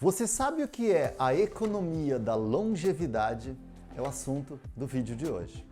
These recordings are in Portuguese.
Você sabe o que é a economia da longevidade? É o assunto do vídeo de hoje.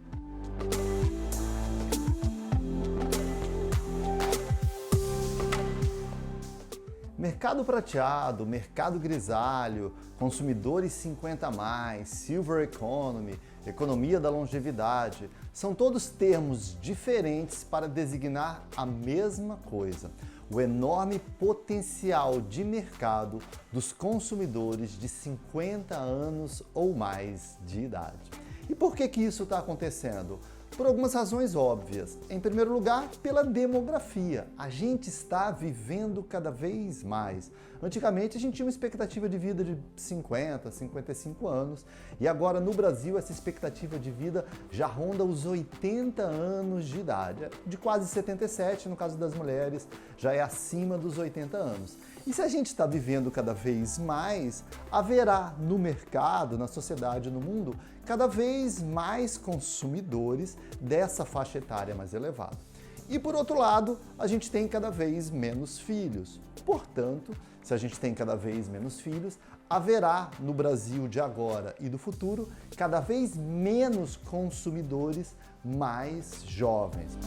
Mercado prateado, mercado grisalho, consumidores 50+, silver economy, economia da longevidade, são todos termos diferentes para designar a mesma coisa: o enorme potencial de mercado dos consumidores de 50 anos ou mais de idade. E por que isso está acontecendo? Por algumas razões óbvias. Em primeiro lugar, pela demografia. A gente está vivendo cada vez mais. Antigamente, a gente tinha uma expectativa de vida de 50, 55 anos e agora no Brasil essa expectativa de vida já ronda os 80 anos de idade. De quase 77, no caso das mulheres, já é acima dos 80 anos. E se a gente está vivendo cada vez mais, haverá no mercado, na sociedade, no mundo, cada vez mais consumidores dessa faixa etária mais elevada. E por outro lado, a gente tem cada vez menos filhos. Portanto, se a gente tem cada vez menos filhos, haverá no Brasil de agora e do futuro cada vez menos consumidores mais jovens.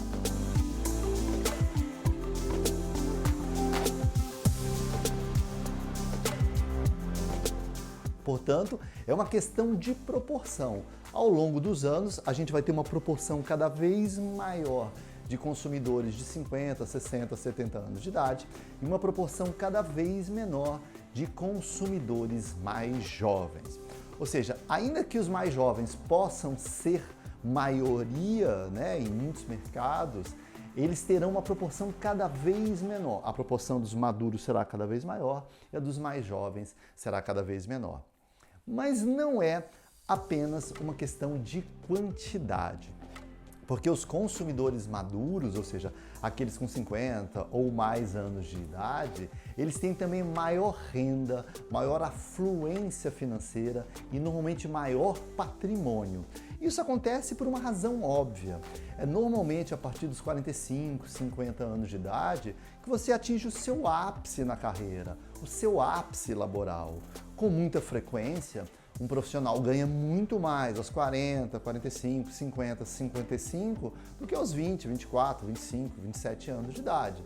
Portanto, é uma questão de proporção. Ao longo dos anos, a gente vai ter uma proporção cada vez maior de consumidores de 50, 60, 70 anos de idade e uma proporção cada vez menor de consumidores mais jovens. Ou seja, ainda que os mais jovens possam ser maioria, em muitos mercados, eles terão uma proporção cada vez menor. A proporção dos maduros será cada vez maior e a dos mais jovens será cada vez menor. Mas não é apenas uma questão de quantidade, porque os consumidores maduros, ou seja, aqueles com 50 ou mais anos de idade, eles têm também maior renda, maior afluência financeira e normalmente maior patrimônio. Isso acontece por uma razão óbvia. É normalmente a partir dos 45, 50 anos de idade que você atinge o seu ápice na carreira, o seu ápice laboral. Com muita frequência, um profissional ganha muito mais aos 40, 45, 50, 55 do que aos 20, 24, 25, 27 anos de idade.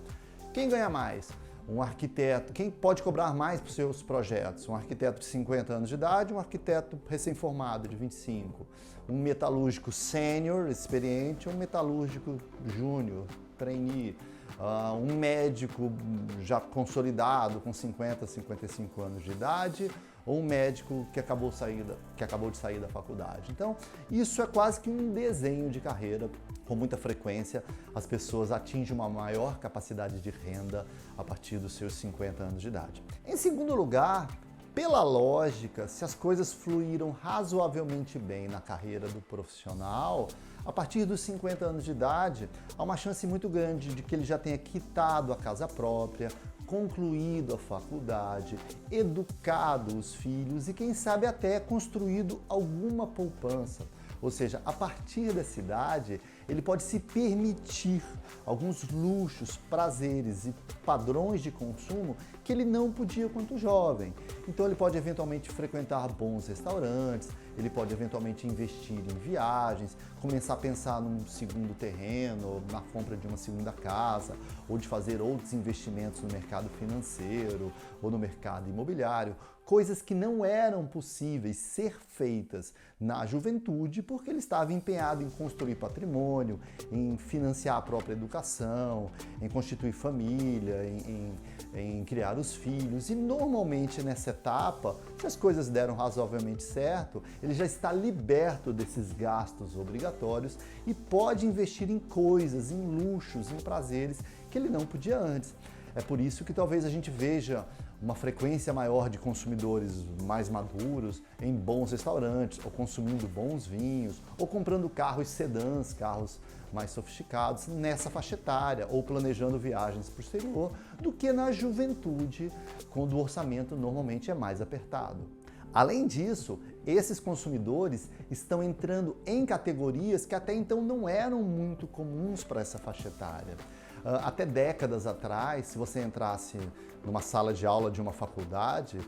Quem ganha mais? Um arquiteto. Quem pode cobrar mais para os seus projetos? Um arquiteto de 50 anos de idade, um arquiteto recém-formado de 25. Um metalúrgico sênior, experiente, um metalúrgico júnior, trainee. Um médico já consolidado com 50, 55 anos de idade, ou um médico que acabou de sair da faculdade. Então, isso é quase que um desenho de carreira. Com muita frequência, as pessoas atingem uma maior capacidade de renda a partir dos seus 50 anos de idade. Em segundo lugar, pela lógica, se as coisas fluíram razoavelmente bem na carreira do profissional, a partir dos 50 anos de idade, há uma chance muito grande de que ele já tenha quitado a casa própria, concluído a faculdade, educado os filhos e, quem sabe, até construído alguma poupança. Ou seja, a partir dessa idade, ele pode se permitir alguns luxos, prazeres e padrões de consumo que ele não podia quanto jovem. Então ele pode eventualmente frequentar bons restaurantes, ele pode eventualmente investir em viagens, começar a pensar num segundo terreno, na compra de uma segunda casa, ou de fazer outros investimentos no mercado financeiro ou no mercado imobiliário, coisas que não eram possíveis ser feitas na juventude porque ele estava empenhado em construir patrimônio, em financiar a própria educação, em constituir família, em criar os filhos. E normalmente nessa etapa, se as coisas deram razoavelmente certo, ele já está liberto desses gastos obrigatórios e pode investir em coisas, em luxos, em prazeres que ele não podia antes. É por isso que talvez a gente veja uma frequência maior de consumidores mais maduros em bons restaurantes, ou consumindo bons vinhos, ou comprando carros sedãs, carros mais sofisticados nessa faixa etária, ou planejando viagens para o exterior, do que na juventude, quando o orçamento normalmente é mais apertado. Além disso, esses consumidores estão entrando em categorias que até então não eram muito comuns para essa faixa etária. Até décadas atrás, se você entrasse numa sala de aula de uma faculdade,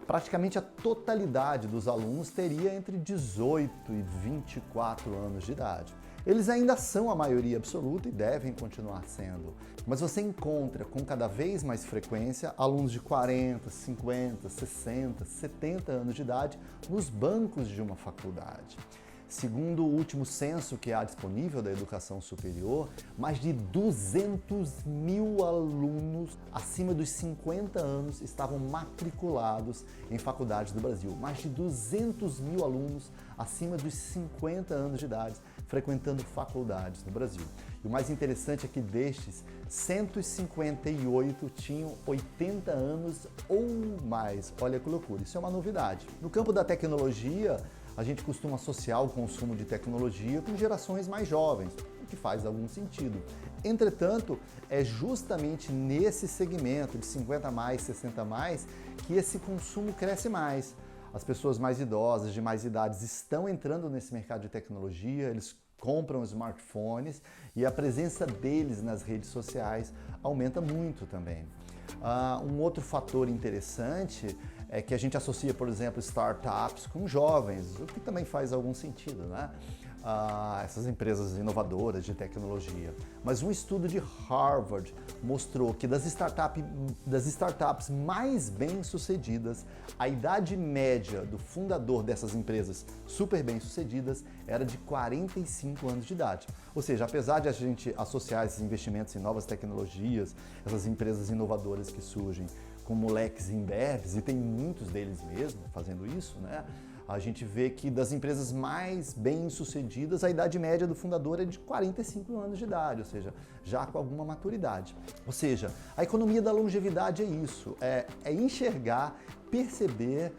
praticamente a totalidade dos alunos teria entre 18 e 24 anos de idade. Eles ainda são a maioria absoluta e devem continuar sendo, mas você encontra com cada vez mais frequência alunos de 40, 50, 60, 70 anos de idade nos bancos de uma faculdade. Segundo o último censo que há disponível da educação superior, mais de 200 mil alunos acima dos 50 anos estavam matriculados em faculdades do Brasil. Mais de 200 mil alunos acima dos 50 anos de idade frequentando faculdades no Brasil. E o mais interessante é que destes, 158 tinham 80 anos ou mais. Olha que loucura, isso é uma novidade. No campo da tecnologia, a gente costuma associar o consumo de tecnologia com gerações mais jovens, o que faz algum sentido. Entretanto, é justamente nesse segmento de 50 mais, 60 mais, que esse consumo cresce mais. As pessoas mais idosas, de mais idades, estão entrando nesse mercado de tecnologia, eles compram smartphones e a presença deles nas redes sociais aumenta muito também. Um outro fator interessante é que a gente associa, por exemplo, startups com jovens, o que também faz algum sentido, né? Essas empresas inovadoras de tecnologia. Mas um estudo de Harvard mostrou que das startups mais bem-sucedidas, a idade média do fundador dessas empresas super bem-sucedidas era de 45 anos de idade. Ou seja, apesar de a gente associar esses investimentos em novas tecnologias, essas empresas inovadoras que surgem com moleques imberbes, e tem muitos deles mesmo fazendo isso, né? A gente vê que das empresas mais bem-sucedidas, a idade média do fundador é de 45 anos de idade, ou seja, já com alguma maturidade. Ou seja, a economia da longevidade é isso, é enxergar, perceber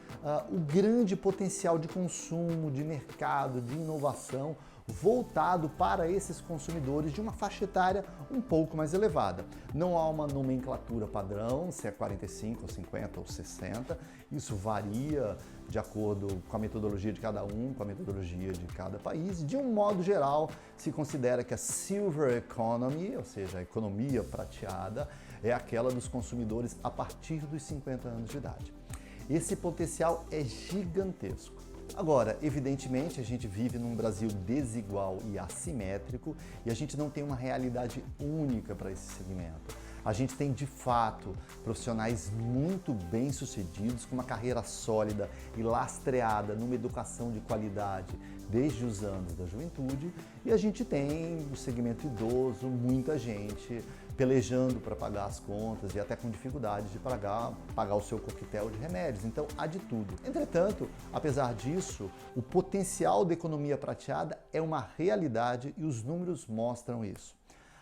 o grande potencial de consumo, de mercado, de inovação, voltado para esses consumidores de uma faixa etária um pouco mais elevada. Não há uma nomenclatura padrão, se é 45, ou 50 ou 60, isso varia de acordo com a metodologia de cada um, com a metodologia de cada país. De um modo geral, se considera que a Silver Economy, ou seja, a economia prateada, é aquela dos consumidores a partir dos 50 anos de idade. Esse potencial é gigantesco. Agora, evidentemente, a gente vive num Brasil desigual e assimétrico e a gente não tem uma realidade única para esse segmento. A gente tem, de fato, profissionais muito bem-sucedidos, com uma carreira sólida e lastreada numa educação de qualidade desde os anos da juventude, e a gente tem no segmento idoso muita gente pelejando para pagar as contas e até com dificuldade de pagar o seu coquetel de remédios. Então, há de tudo. Entretanto, apesar disso, o potencial da economia prateada é uma realidade e os números mostram isso.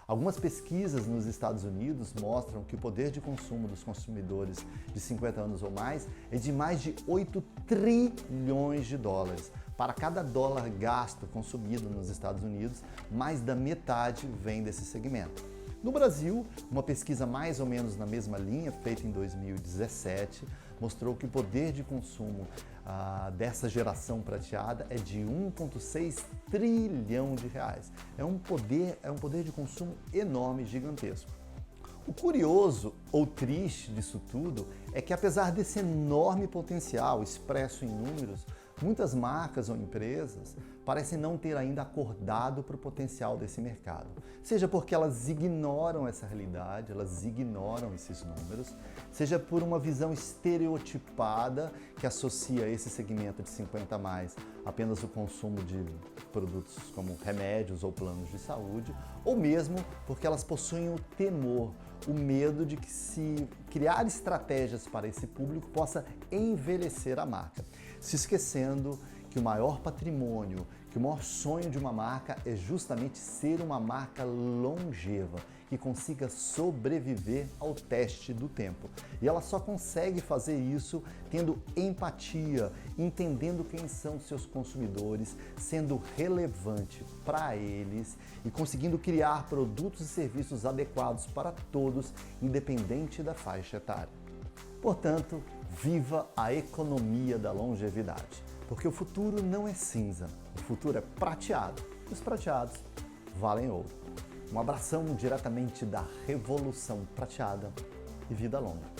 Algumas pesquisas nos Estados Unidos mostram que o poder de consumo dos consumidores de 50 anos ou mais é de mais de 8 trilhões de dólares. Para cada dólar gasto, consumido nos Estados Unidos, mais da metade vem desse segmento. No Brasil, uma pesquisa mais ou menos na mesma linha, feita em 2017, mostrou que o poder de consumo dessa geração prateada é de 1,6 trilhão de reais. É um poder de consumo enorme, gigantesco. O curioso ou triste disso tudo é que, apesar desse enorme potencial expresso em números, muitas marcas ou empresas parecem não ter ainda acordado para o potencial desse mercado. Seja porque elas ignoram essa realidade, elas ignoram esses números, seja por uma visão estereotipada que associa esse segmento de 50 a mais apenas o consumo de produtos como remédios ou planos de saúde, ou mesmo porque elas possuem o temor, o medo de que, se criar estratégias para esse público, possa envelhecer a marca, se esquecendo que o maior patrimônio, que o maior sonho de uma marca é justamente ser uma marca longeva, que consiga sobreviver ao teste do tempo. E ela só consegue fazer isso tendo empatia, entendendo quem são seus consumidores, sendo relevante para eles e conseguindo criar produtos e serviços adequados para todos, independente da faixa etária. Portanto, viva a economia da longevidade, porque o futuro não é cinza, o futuro é prateado. Os prateados valem ouro. Um abração diretamente da Revolução Prateada e vida longa.